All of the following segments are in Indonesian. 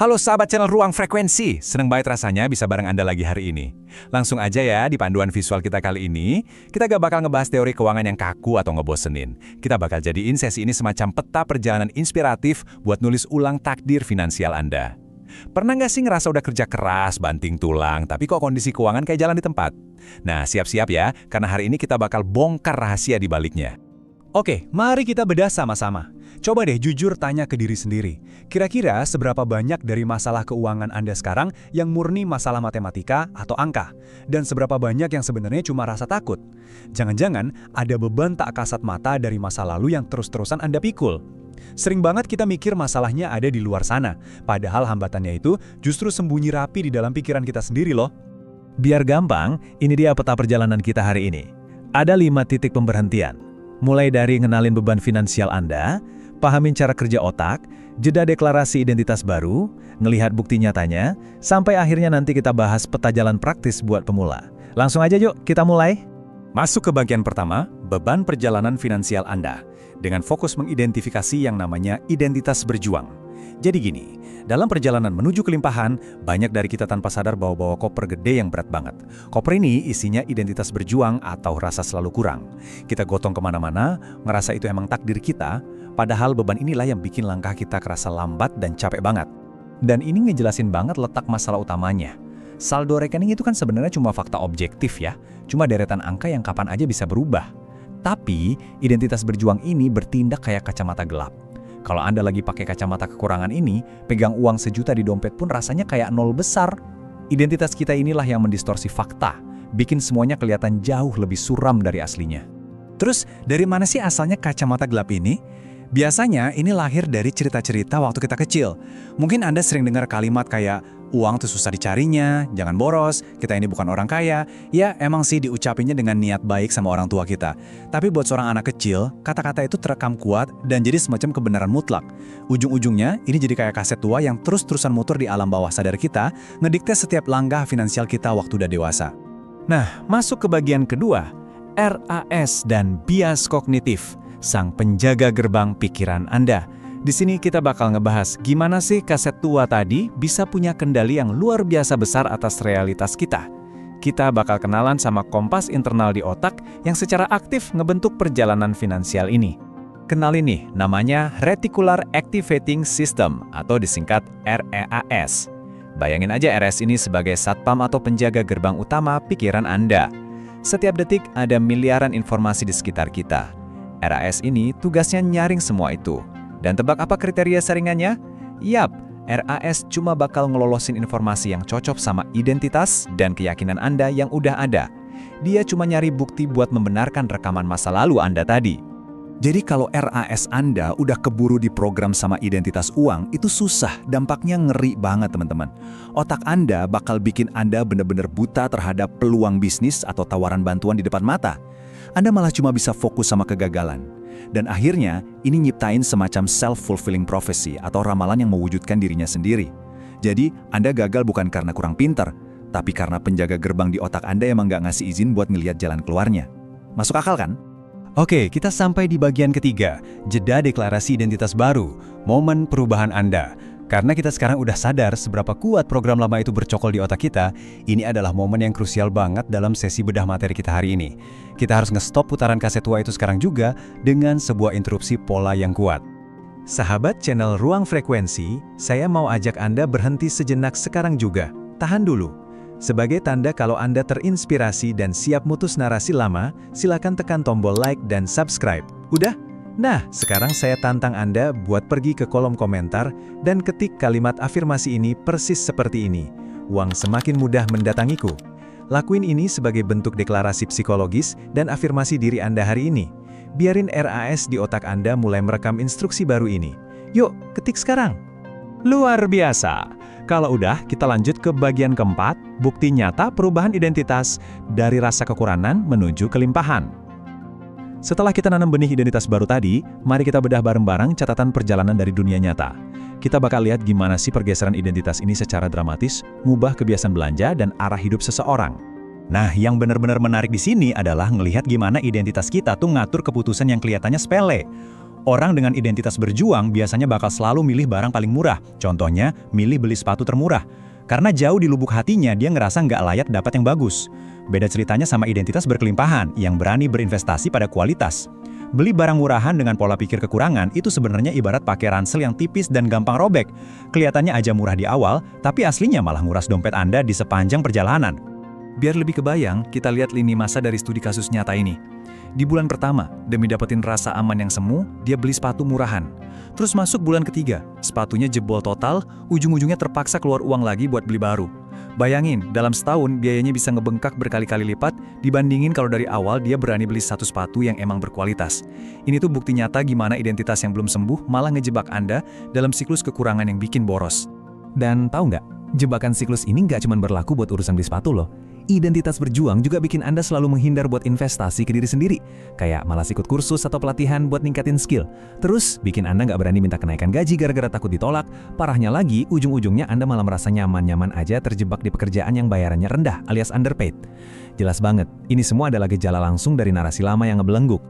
Halo sahabat channel Ruang Frekuensi, seneng banget rasanya bisa bareng Anda lagi hari ini. Langsung aja ya di panduan visual kita kali ini, kita gak bakal ngebahas teori keuangan yang kaku atau ngebosenin. Kita bakal jadiin sesi ini semacam peta perjalanan inspiratif buat nulis ulang takdir finansial Anda. Pernah nggak sih ngerasa udah kerja keras, banting tulang, tapi kok kondisi keuangan kayak jalan di tempat? Nah, siap-siap ya, karena hari ini kita bakal bongkar rahasia di baliknya. Oke, mari kita bedah sama-sama. Coba deh jujur tanya ke diri sendiri. Kira-kira seberapa banyak dari masalah keuangan Anda sekarang yang murni masalah matematika atau angka? Dan seberapa banyak yang sebenarnya cuma rasa takut? Jangan-jangan ada beban tak kasat mata dari masa lalu yang terus-terusan Anda pikul. Sering banget kita mikir masalahnya ada di luar sana, padahal hambatannya itu justru sembunyi rapi di dalam pikiran kita sendiri loh. Biar gampang, ini dia peta perjalanan kita hari ini. Ada 5 titik pemberhentian. Mulai dari ngenalin beban finansial Anda, pahamin cara kerja otak, jeda deklarasi identitas baru, ngelihat bukti nyatanya, sampai akhirnya nanti kita bahas peta jalan praktis buat pemula. Langsung aja yuk, kita mulai. Masuk ke bagian pertama, beban perjalanan finansial Anda, dengan fokus mengidentifikasi yang namanya identitas berjuang. Jadi gini, dalam perjalanan menuju kelimpahan, banyak dari kita tanpa sadar bawa-bawa koper gede yang berat banget. Koper ini isinya identitas berjuang atau rasa selalu kurang. Kita gotong kemana-mana, ngerasa itu emang takdir kita, padahal beban inilah yang bikin langkah kita kerasa lambat dan capek banget. Dan ini ngejelasin banget letak masalah utamanya. Saldo rekening itu kan sebenarnya cuma fakta objektif ya, cuma deretan angka yang kapan aja bisa berubah. Tapi, identitas berjuang ini bertindak kayak kacamata gelap. Kalau Anda lagi pakai kacamata kekurangan ini, pegang uang 1 juta di dompet pun rasanya kayak nol besar. Identitas kita inilah yang mendistorsi fakta, bikin semuanya kelihatan jauh lebih suram dari aslinya. Terus, dari mana sih asalnya kacamata gelap ini? Biasanya ini lahir dari cerita-cerita waktu kita kecil. Mungkin Anda sering dengar kalimat kayak, uang tuh susah dicarinya, jangan boros, kita ini bukan orang kaya. Ya, emang sih diucapinnya dengan niat baik sama orang tua kita. Tapi buat seorang anak kecil, kata-kata itu terekam kuat dan jadi semacam kebenaran mutlak. Ujung-ujungnya, ini jadi kayak kaset tua yang terus-terusan muter di alam bawah sadar kita, ngedikte setiap langkah finansial kita waktu udah dewasa. Nah, masuk ke bagian kedua, RAS dan bias kognitif, sang penjaga gerbang pikiran Anda. Di sini kita bakal ngebahas gimana sih kaset tua tadi bisa punya kendali yang luar biasa besar atas realitas kita. Kita bakal kenalan sama kompas internal di otak yang secara aktif ngebentuk perjalanan finansial ini. Kenalin nih, namanya Reticular Activating System atau disingkat RAS. Bayangin aja RAS ini sebagai satpam atau penjaga gerbang utama pikiran Anda. Setiap detik ada miliaran informasi di sekitar kita. RAS ini tugasnya nyaring semua itu. Dan tebak apa kriteria saringannya? Yap, RAS cuma bakal ngelolosin informasi yang cocok sama identitas dan keyakinan Anda yang udah ada. Dia cuma nyari bukti buat membenarkan rekaman masa lalu Anda tadi. Jadi kalau RAS Anda udah keburu diprogram sama identitas uang, itu susah, dampaknya ngeri banget teman-teman. Otak Anda bakal bikin Anda benar-benar buta terhadap peluang bisnis atau tawaran bantuan di depan mata. Anda malah cuma bisa fokus sama kegagalan. Dan akhirnya, ini nyiptain semacam self-fulfilling prophecy atau ramalan yang mewujudkan dirinya sendiri. Jadi, Anda gagal bukan karena kurang pintar, tapi karena penjaga gerbang di otak Anda emang nggak ngasih izin buat ngelihat jalan keluarnya. Masuk akal kan? Oke, kita sampai di bagian ketiga, jeda deklarasi identitas baru, momen perubahan Anda. Karena kita sekarang udah sadar seberapa kuat program lama itu bercokol di otak kita, ini adalah momen yang krusial banget dalam sesi bedah materi kita hari ini. Kita harus nge-stop putaran kaset tua itu sekarang juga dengan sebuah interupsi pola yang kuat. Sahabat channel Ruang Frekuensi, saya mau ajak Anda berhenti sejenak sekarang juga. Tahan dulu. Sebagai tanda kalau Anda terinspirasi dan siap mutus narasi lama, silakan tekan tombol like dan subscribe. Udah? Nah, sekarang saya tantang Anda buat pergi ke kolom komentar dan ketik kalimat afirmasi ini persis seperti ini. Uang semakin mudah mendatangiku. Lakuin ini sebagai bentuk deklarasi psikologis dan afirmasi diri Anda hari ini. Biarin RAS di otak Anda mulai merekam instruksi baru ini. Yuk, ketik sekarang. Luar biasa. Kalau udah, kita lanjut ke bagian keempat, bukti nyata perubahan identitas dari rasa kekurangan menuju kelimpahan. Setelah kita nanam benih identitas baru tadi, mari kita bedah bareng-bareng catatan perjalanan dari dunia nyata. Kita bakal lihat gimana sih pergeseran identitas ini secara dramatis, ngubah kebiasaan belanja dan arah hidup seseorang. Nah, yang benar-benar menarik di sini adalah ngelihat gimana identitas kita tuh ngatur keputusan yang kelihatannya sepele. Orang dengan identitas berjuang biasanya bakal selalu milih barang paling murah. Contohnya, milih beli sepatu termurah. Karena jauh di lubuk hatinya dia ngerasa nggak layak dapat yang bagus. Beda ceritanya sama identitas berkelimpahan yang berani berinvestasi pada kualitas. Beli barang murahan dengan pola pikir kekurangan itu sebenarnya ibarat pakai ransel yang tipis dan gampang robek. Kelihatannya aja murah di awal, tapi aslinya malah nguras dompet Anda di sepanjang perjalanan. Biar lebih kebayang, kita lihat lini masa dari studi kasus nyata ini. Di bulan pertama, demi dapetin rasa aman yang semu, dia beli sepatu murahan. Terus masuk bulan ketiga, sepatunya jebol total, ujung-ujungnya terpaksa keluar uang lagi buat beli baru. Bayangin, dalam setahun biayanya bisa ngebengkak berkali-kali lipat dibandingin kalau dari awal dia berani beli satu sepatu yang emang berkualitas. Ini tuh bukti nyata gimana identitas yang belum sembuh malah ngejebak Anda dalam siklus kekurangan yang bikin boros. Dan tahu nggak, jebakan siklus ini nggak cuma berlaku buat urusan beli sepatu loh. Identitas berjuang juga bikin Anda selalu menghindar buat investasi ke diri sendiri. Kayak malas ikut kursus atau pelatihan buat ningkatin skill. Terus, bikin Anda nggak berani minta kenaikan gaji gara-gara takut ditolak. Parahnya lagi, ujung-ujungnya Anda malah merasa nyaman-nyaman aja terjebak di pekerjaan yang bayarannya rendah alias underpaid. Jelas banget, ini semua adalah gejala langsung dari narasi lama yang ngebelenggu.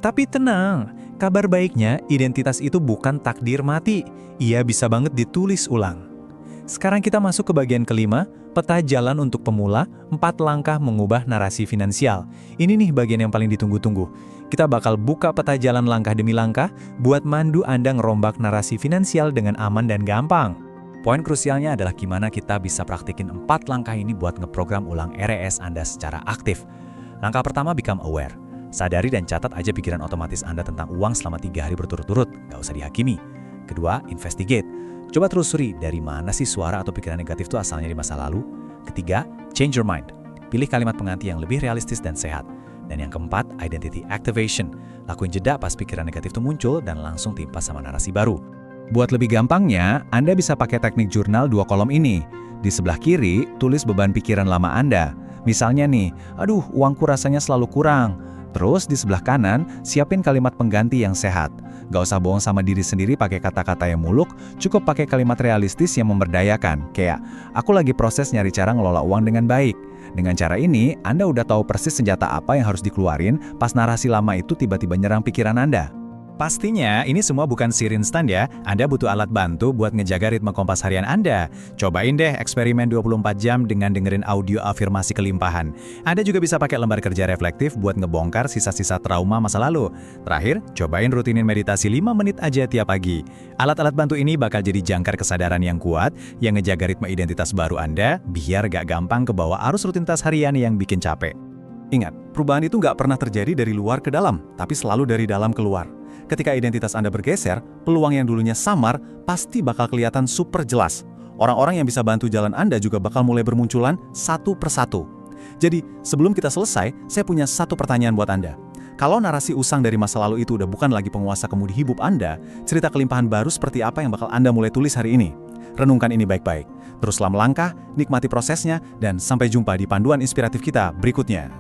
Tapi tenang, kabar baiknya identitas itu bukan takdir mati. Ia bisa banget ditulis ulang. Sekarang kita masuk ke bagian kelima, peta jalan untuk pemula, 4 langkah mengubah narasi finansial. Ini nih bagian yang paling ditunggu-tunggu. Kita bakal buka peta jalan langkah demi langkah, buat mandu Anda ngerombak narasi finansial dengan aman dan gampang. Poin krusialnya adalah gimana kita bisa praktikin 4 langkah ini buat ngeprogram ulang RES Anda secara aktif. Langkah pertama, become aware. Sadari dan catat aja pikiran otomatis Anda tentang uang selama 3 hari berturut-turut, nggak usah dihakimi. Kedua, investigate. Coba telusuri dari mana sih suara atau pikiran negatif itu asalnya di masa lalu. Ketiga, change your mind. Pilih kalimat pengganti yang lebih realistis dan sehat. Dan yang keempat, identity activation. Lakuin jeda pas pikiran negatif itu muncul dan langsung timpa sama narasi baru. Buat lebih gampangnya, Anda bisa pakai teknik jurnal 2 kolom ini. Di sebelah kiri, tulis beban pikiran lama Anda. Misalnya nih, aduh uangku rasanya selalu kurang. Terus di sebelah kanan, siapin kalimat pengganti yang sehat. Gak usah bohong sama diri sendiri pakai kata-kata yang muluk, cukup pakai kalimat realistis yang memberdayakan. Kayak, aku lagi proses nyari cara ngelola uang dengan baik. Dengan cara ini, Anda udah tahu persis senjata apa yang harus dikeluarin pas narasi lama itu tiba-tiba nyerang pikiran Anda. Pastinya ini semua bukan sir instan ya, Anda butuh alat bantu buat ngejaga ritme kompas harian Anda. Cobain deh eksperimen 24 jam dengan dengerin audio afirmasi kelimpahan. Anda juga bisa pakai lembar kerja reflektif buat ngebongkar sisa-sisa trauma masa lalu. Terakhir, cobain rutinin meditasi 5 menit aja tiap pagi. Alat-alat bantu ini bakal jadi jangkar kesadaran yang kuat, yang ngejaga ritme identitas baru Anda, biar gak gampang kebawa arus rutinitas harian yang bikin capek. Ingat, perubahan itu nggak pernah terjadi dari luar ke dalam, tapi selalu dari dalam keluar. Ketika identitas Anda bergeser, peluang yang dulunya samar pasti bakal kelihatan super jelas. Orang-orang yang bisa bantu jalan Anda juga bakal mulai bermunculan satu persatu. Jadi, sebelum kita selesai, saya punya satu pertanyaan buat Anda. Kalau narasi usang dari masa lalu itu udah bukan lagi penguasa kemudi hidup Anda, cerita kelimpahan baru seperti apa yang bakal Anda mulai tulis hari ini? Renungkan ini baik-baik. Teruslah melangkah, nikmati prosesnya, dan sampai jumpa di panduan inspiratif kita berikutnya.